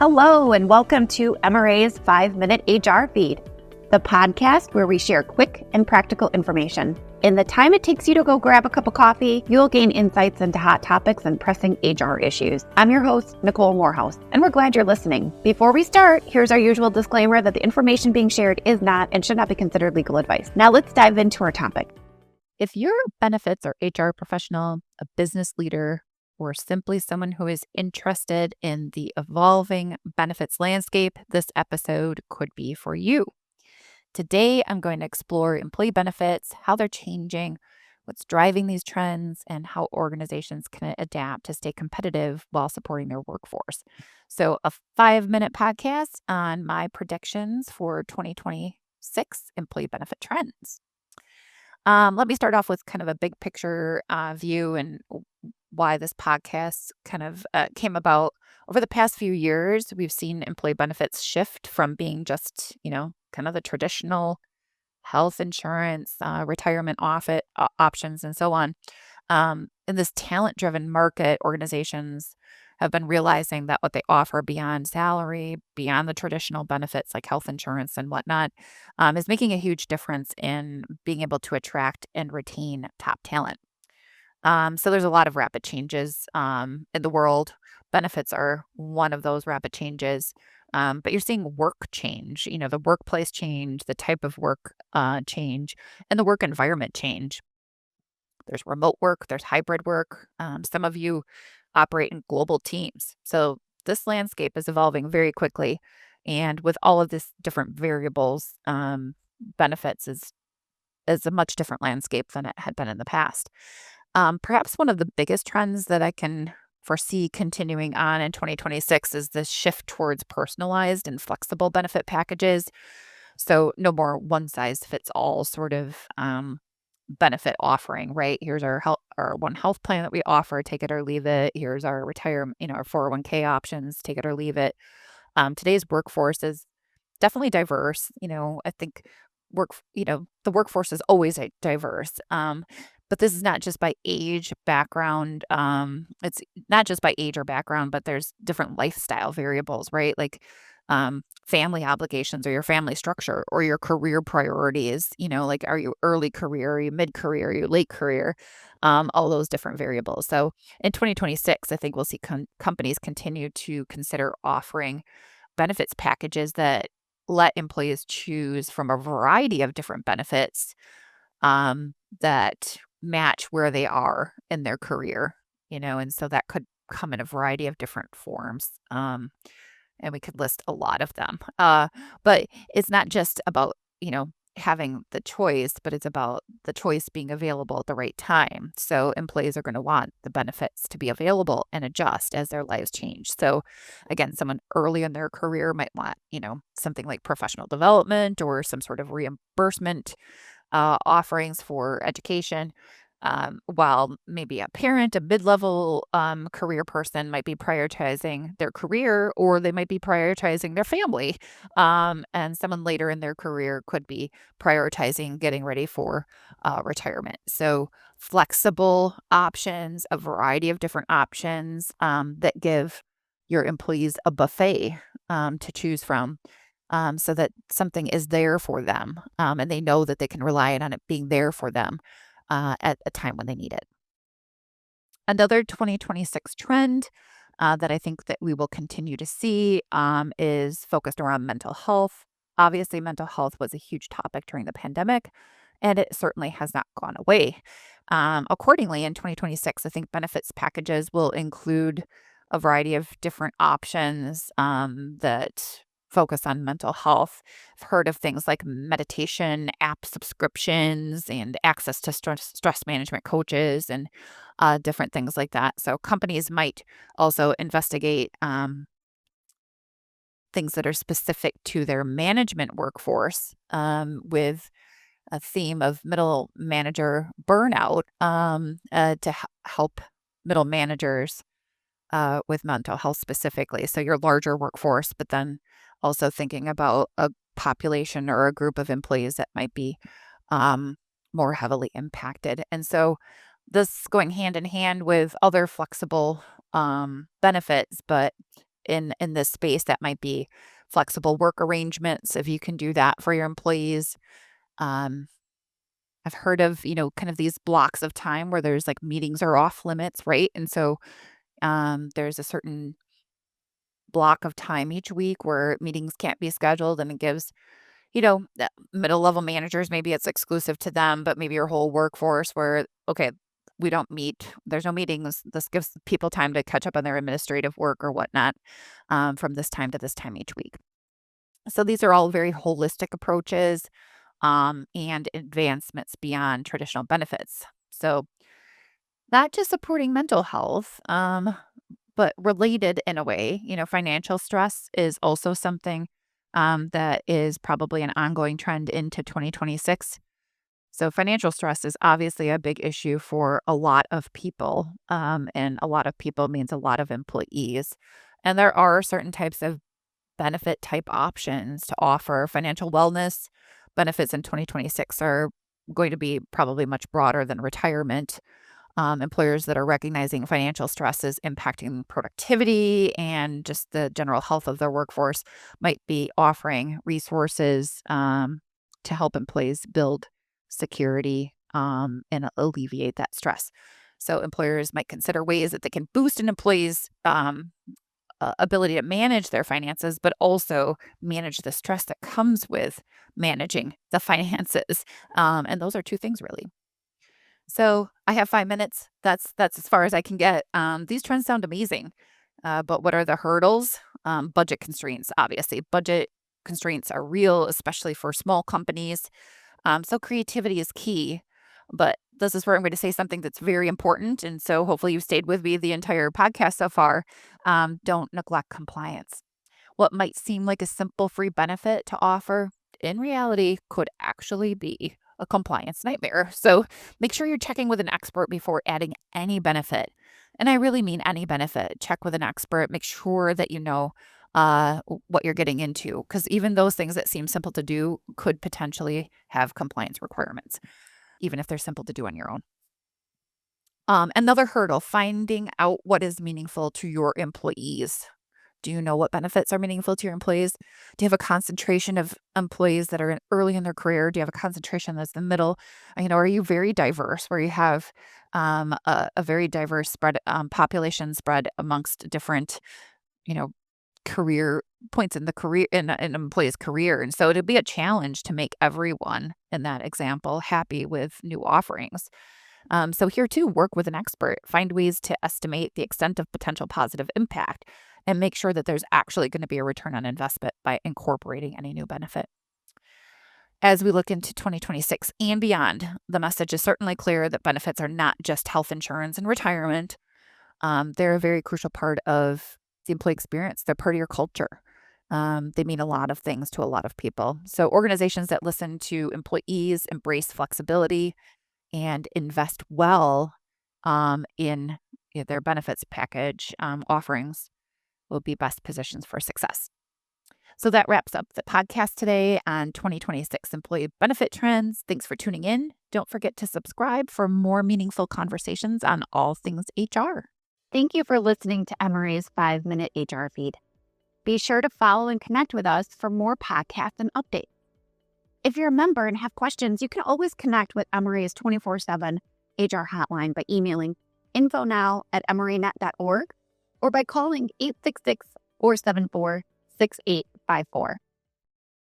Hello, and welcome to MRA's 5-Minute HR Feed, the podcast where we share quick and practical information. In the time it takes you to go grab a cup of coffee, you'll gain insights into hot topics and pressing HR issues. I'm your host, Nicole Morehouse, and we're glad you're listening. Before we start, here's our usual disclaimer that the information being shared is not and should not be considered legal advice. Now let's dive into our topic. If you're a benefits or HR professional, a business leader, or simply someone who is interested in the evolving benefits landscape, this episode could be for you. Today, I'm going to explore employee benefits, how they're changing, what's driving these trends, and how organizations can adapt to stay competitive while supporting their workforce. So, a 5-minute podcast on my predictions for 2026 employee benefit trends. Let me start off with kind of a big picture view and why this podcast kind of came about. Over the past few years, we've seen employee benefits shift from being just, kind of the traditional health insurance, retirement options, and so on. In this talent-driven market, organizations have been realizing that what they offer beyond salary, beyond the traditional benefits like health insurance and whatnot, is making a huge difference in being able to attract and retain top talent. So there's a lot of rapid changes in the world. Benefits are one of those rapid changes. But you're seeing work change, the workplace change, the type of work change, and the work environment change. There's remote work, there's hybrid work. Some of you operate in global teams. So this landscape is evolving very quickly. And with all of this different variables, benefits is a much different landscape than it had been in the past. Perhaps one of the biggest trends that I can foresee continuing on in 2026 is the shift towards personalized and flexible benefit packages. So no more one size fits all sort of benefit offering, right? Here's our one health plan that we offer, take it or leave it. Here's our retirement, our 401k options, take it or leave it. Today's workforce is definitely diverse. I think the workforce is always diverse. But this is not just by age, background. It's not just by age or background, but there's different lifestyle variables, right? Like family obligations or your family structure or your career priorities, like are you early career, are you mid career, are you late career, all those different variables. So in 2026, I think we'll see companies continue to consider offering benefits packages that let employees choose from a variety of different benefits that match where they are in their career, and so that could come in a variety of different forms. And we could list a lot of them. But it's not just about, having the choice, but it's about the choice being available at the right time. So employees are going to want the benefits to be available and adjust as their lives change. So again, someone early in their career might want, something like professional development or some sort of reimbursement offerings for education. While maybe a parent, a mid-level career person might be prioritizing their career, or they might be prioritizing their family. And someone later in their career could be prioritizing getting ready for retirement. So flexible options, a variety of different options that give your employees a buffet to choose from. So that something is there for them, and they know that they can rely on it being there for them at a time when they need it. Another 2026 trend that I think that we will continue to see is focused around mental health. Obviously, mental health was a huge topic during the pandemic, and it certainly has not gone away. Accordingly, in 2026, I think benefits packages will include a variety of different options that focus on mental health. I've heard of things like meditation app subscriptions and access to stress management coaches and different things like that. So companies might also investigate things that are specific to their management workforce with a theme of middle manager burnout to help middle managers with mental health specifically. So your larger workforce, but then also thinking about a population or a group of employees that might be more heavily impacted. And so this going hand in hand with other flexible benefits, but in this space, that might be flexible work arrangements, if you can do that for your employees. Um, I've heard of, kind of these blocks of time where there's like meetings are off limits, right? And so there's a certain block of time each week where meetings can't be scheduled, and it gives, the middle level managers, maybe it's exclusive to them, but maybe your whole workforce where, okay, we don't meet, there's no meetings. This gives people time to catch up on their administrative work or whatnot, from this time to this time each week. So these are all very holistic approaches, and advancements beyond traditional benefits. So not just supporting mental health, but related in a way. Financial stress is also something, that is probably an ongoing trend into 2026. So financial stress is obviously a big issue for a lot of people, and a lot of people means a lot of employees. And there are certain types of benefit type options to offer. Financial wellness benefits in 2026 are going to be probably much broader than retirement. Employers that are recognizing financial stress is impacting productivity and just the general health of their workforce might be offering resources, to help employees build security, and alleviate that stress. So employers might consider ways that they can boost an employee's, ability to manage their finances, but also manage the stress that comes with managing the finances. And those are two things, really. So I have 5 minutes. That's as far as I can get. These trends sound amazing, but what are the hurdles? Budget constraints, obviously. Budget constraints are real, especially for small companies. So creativity is key. But this is where I'm going to say something that's very important. And so hopefully you've stayed with me the entire podcast so far. Don't neglect compliance. What might seem like a simple free benefit to offer, in reality, could actually be a compliance nightmare. So make sure you're checking with an expert before adding any benefit. And I really mean any benefit. Check with an expert. Make sure that you know, what you're getting into, because even those things that seem simple to do could potentially have compliance requirements, even if they're simple to do on your own. Another hurdle, finding out what is meaningful to your employees. Do you know what benefits are meaningful to your employees? Do you have a concentration of employees that are early in their career? Do you have a concentration that's the middle? Are you very diverse where you have, a very diverse spread, population spread amongst different, you know, career points in the career in an employee's career? And so it'd be a challenge to make everyone in that example happy with new offerings. So here too, work with an expert, find ways to estimate the extent of potential positive impact, and make sure that there's actually going to be a return on investment by incorporating any new benefit. As we look into 2026 and beyond, the message is certainly clear that benefits are not just health insurance and retirement. They're a very crucial part of the employee experience. They're part of your culture. They mean a lot of things to a lot of people. So organizations that listen to employees, embrace flexibility, and invest well, in their benefits package, offerings will be best positions for success. So that wraps up the podcast today on 2026 employee benefit trends. Thanks for tuning in. Don't forget to subscribe for more meaningful conversations on all things HR. Thank you for listening to MRA's 5-Minute HR Feed. Be sure to follow and connect with us for more podcasts and updates. If you're a member and have questions, you can always connect with MRA's 24/7 HR hotline by emailing info.now@mranet.org or by calling 866-474-6854.